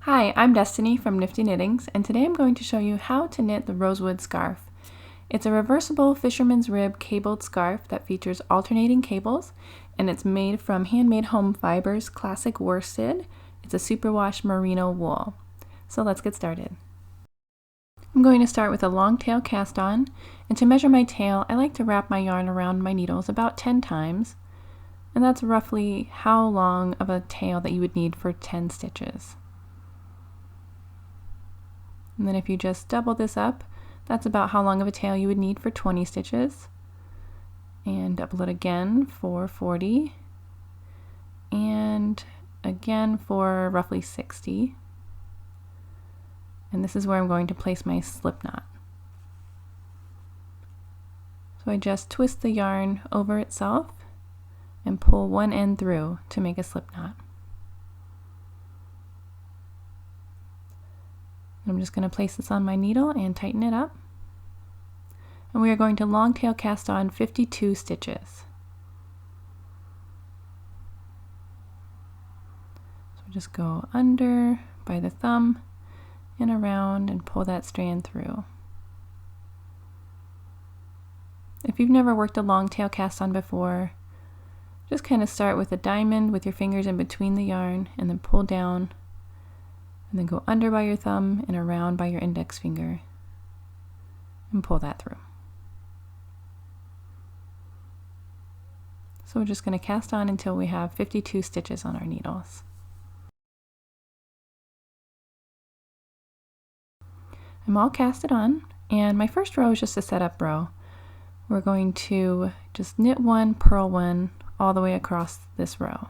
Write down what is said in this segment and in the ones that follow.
Hi, I'm Destiny from Nifty Knittings, and today I'm going to show you how to knit the Rosewood scarf. It's a reversible Fisherman's Rib cabled scarf that features alternating cables, and it's made from Handmade Home Fibers classic worsted. It's a superwash merino wool. So let's get started. I'm going to start with a long tail cast on, and to measure my tail, I like to wrap my yarn around my needles about 10 times, and that's roughly how long of a tail that you would need for 10 stitches. And then if you just double this up, that's about how long of a tail you would need for 20 stitches. And double it again for 40. And again for roughly 60. And this is where I'm going to place my slip knot. So I just twist the yarn over itself and pull one end through to make a slip knot. I'm just going to place this on my needle and tighten it up. And we are going to long tail cast on 52 stitches. So just go under by the thumb and around and pull that strand through. If you've never worked a long tail cast on before, just kind of start with a diamond with your fingers in between the yarn and then pull down. And then go under by your thumb and around by your index finger and pull that through. So we're just going to cast on until we have 52 stitches on our needles. I'm all casted on, and my first row is just a setup row. We're going to just knit one, purl one all the way across this row.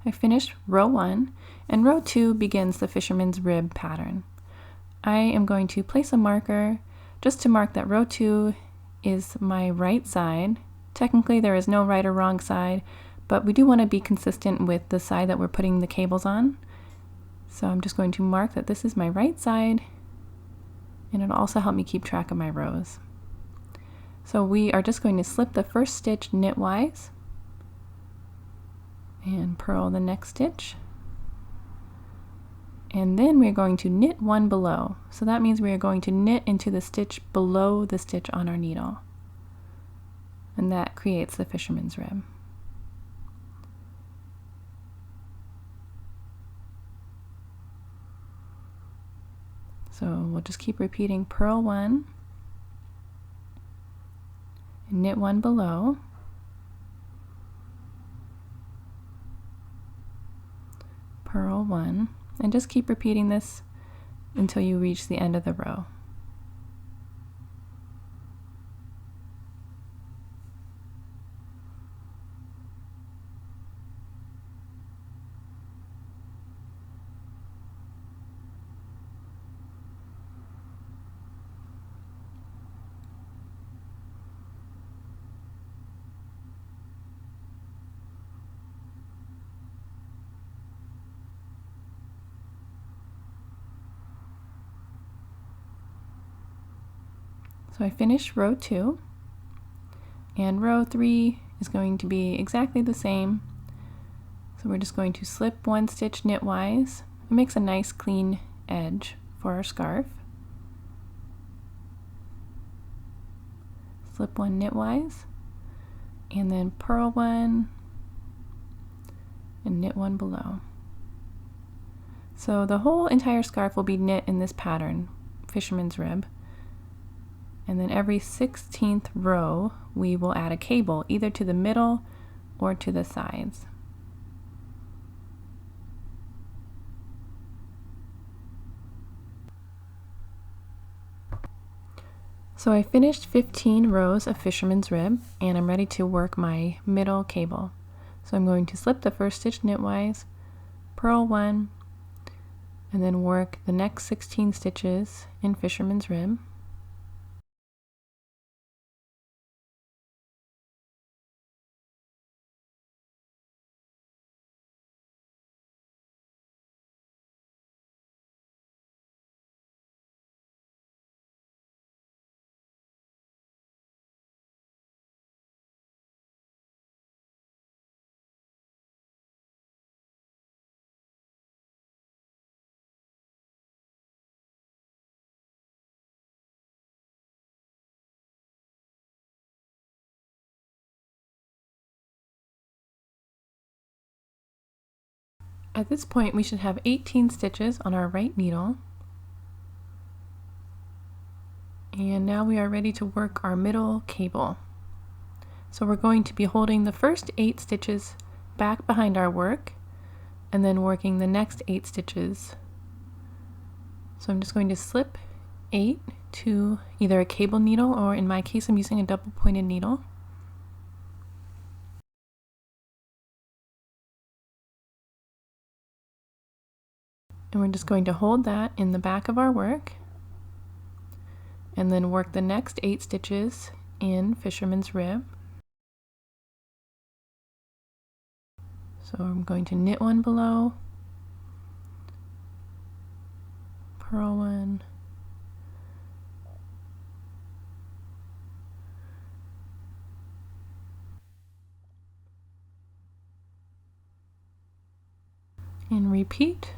I finished row 1, and row 2 begins the Fisherman's Rib pattern. I am going to place a marker just to mark that row 2 is my right side. Technically there is no right or wrong side, but we do want to be consistent with the side that we're putting the cables on. So I'm just going to mark that this is my right side, and it'll also help me keep track of my rows. So we are just going to slip the first stitch knitwise and purl the next stitch, and then we're going to knit one below. So that means we are going to knit into the stitch below the stitch on our needle, and that creates the Fisherman's Rib. So we'll just keep repeating purl one and knit one below, purl one, and just keep repeating this until you reach the end of the row. So I finished row 2, and row 3 is going to be exactly the same. So we're just going to slip one stitch knitwise. It makes a nice clean edge for our scarf. Slip one knitwise, and then purl one and knit one below. So the whole entire scarf will be knit in this pattern, Fisherman's Rib. And then every 16th row, we will add a cable, either to the middle or to the sides. So I finished 15 rows of Fisherman's Rib, and I'm ready to work my middle cable. So I'm going to slip the first stitch knitwise, purl one, and then work the next 16 stitches in Fisherman's Rib. At this point, we should have 18 stitches on our right needle. And now we are ready to work our middle cable. So we're going to be holding the first 8 stitches back behind our work and then working the next 8 stitches. So I'm just going to slip 8 to either a cable needle, or in my case I'm using a double pointed needle. And we're just going to hold that in the back of our work and then work the next 8 stitches in Fisherman's Rib. So I'm going to knit one below, purl one, and repeat.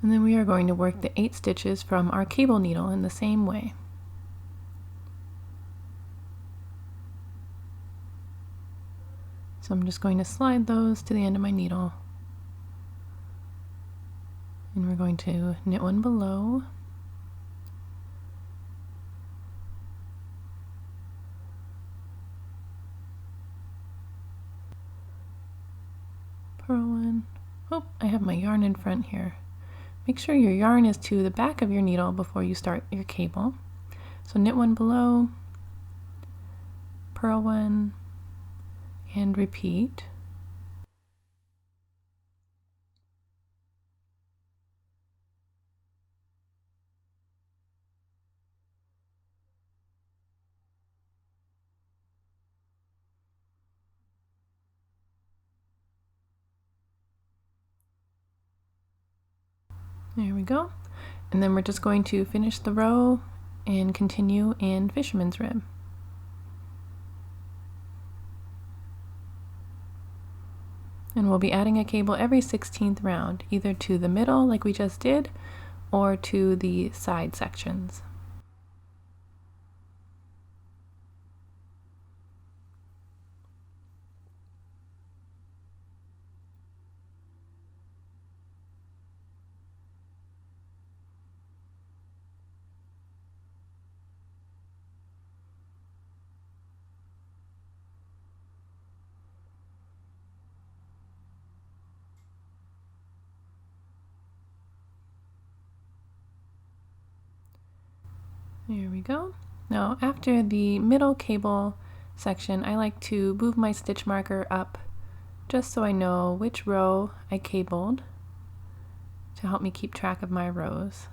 And then we are going to work the 8 stitches from our cable needle in the same way. So I'm just going to slide those to the end of my needle. And we're going to knit one below. Purl one. Oh, I have my yarn in front here. Make sure your yarn is to the back of your needle before you start your cable. So knit one below, purl one, and repeat. There we go. And then we're just going to finish the row and continue in Fisherman's Rib. And we'll be adding a cable every 16th round, either to the middle like we just did, or to the side sections. There we go. Now after the middle cable section, I like to move my stitch marker up just so I know which row I cabled to help me keep track of my rows.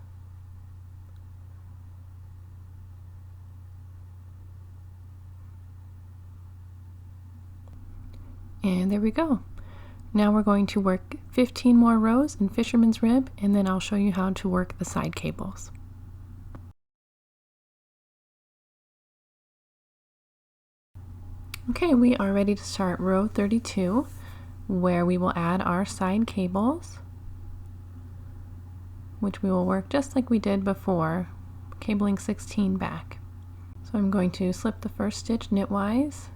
And there we go. Now we're going to work 15 more rows in Fisherman's Rib, and then I'll show you how to work the side cables. Okay, we are ready to start row 32, where we will add our side cables, which we will work just like we did before, cabling 16 back. So I'm going to slip the first stitch knitwise,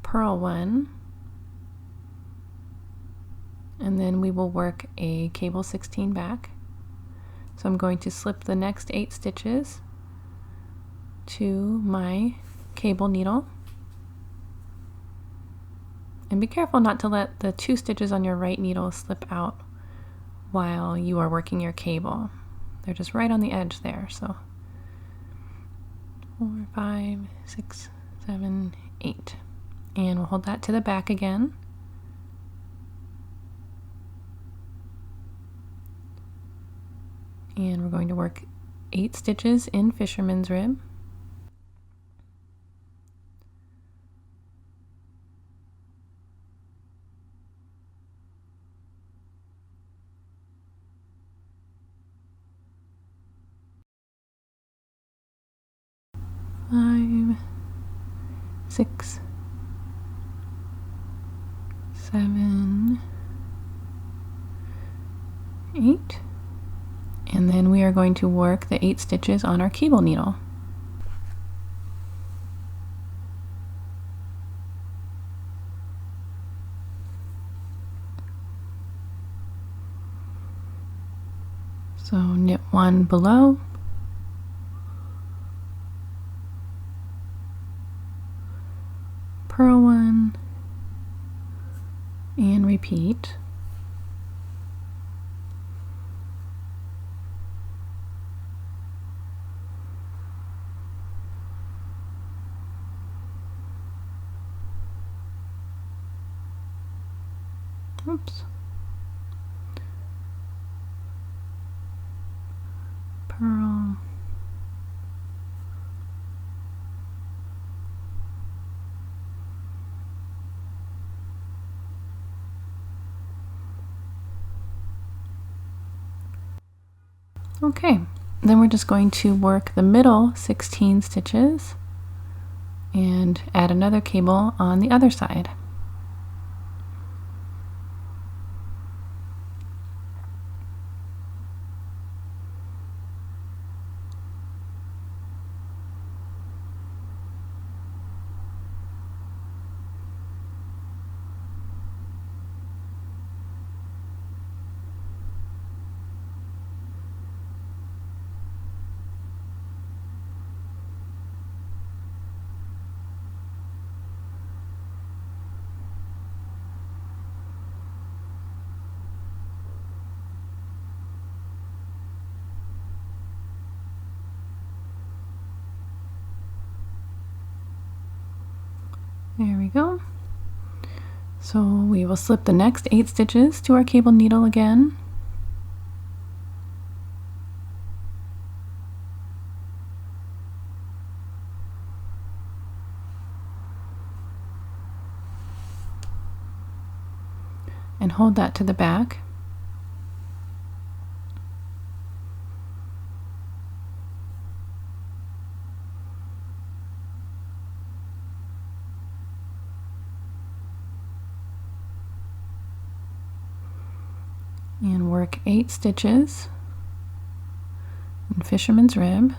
purl one, and then we will work a cable 16 back. So I'm going to slip the next 8 stitches to my cable needle And be careful not to let the 2 stitches on your right needle slip out while you are working your cable. They're just right on the edge there. So 4, 5, 6, 7, 8. And we'll hold that to the back again. And we're going to work 8 stitches in Fisherman's Rib. Five, 6, 7, 8. And then we are going to work the 8 stitches on our cable needle. So knit 1 below, purl 1, and repeat. Oops. Purl. Okay, then we're just going to work the middle 16 stitches and add another cable on the other side. There we go. So we will slip the next 8 stitches to our cable needle again. And hold that to the back. And work 8 stitches in Fisherman's Rib.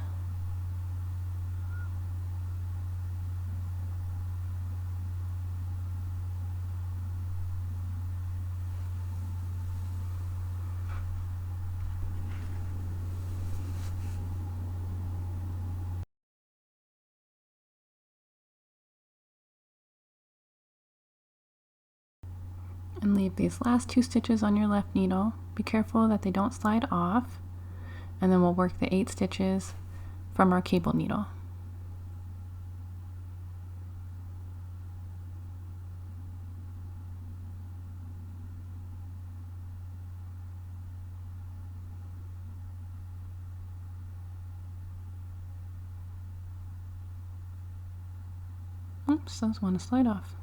And leave these last 2 stitches on your left needle. Be careful that they don't slide off, and then we'll work the 8 stitches from our cable needle. Oops, those want to slide off.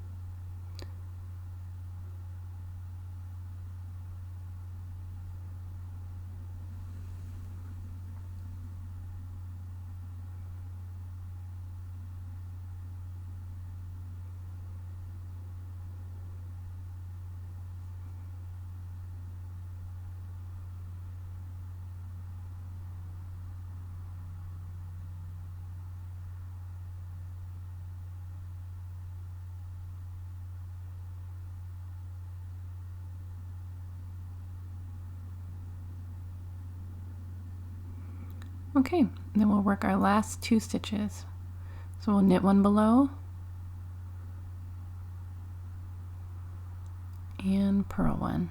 Okay, then we'll work our last 2 stitches. So we'll knit 1 below, purl one.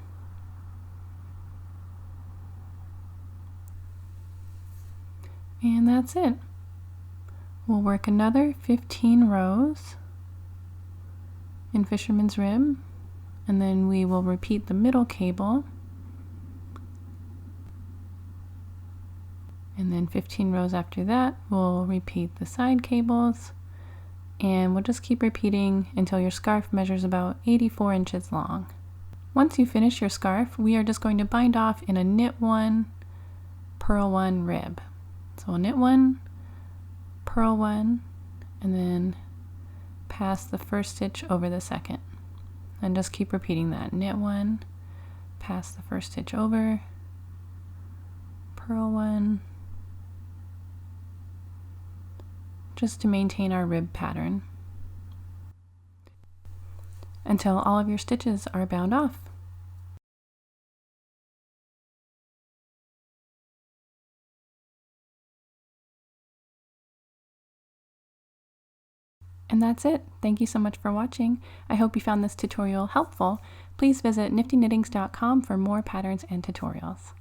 And that's it. We'll work another 15 rows in Fisherman's Rib, and then we will repeat the middle cable, and then 15 rows after that we'll repeat the side cables, and we'll just keep repeating until your scarf measures about 84 inches long. Once you finish your scarf, we are just going to bind off in a knit one, purl one rib. So we'll knit one, purl one, and then pass the first stitch over the second. And just keep repeating that. Knit one, pass the first stitch over, purl one, just to maintain our rib pattern until all of your stitches are bound off. And that's it. Thank you so much for watching. I hope you found this tutorial helpful. Please visit niftyknittings.com for more patterns and tutorials.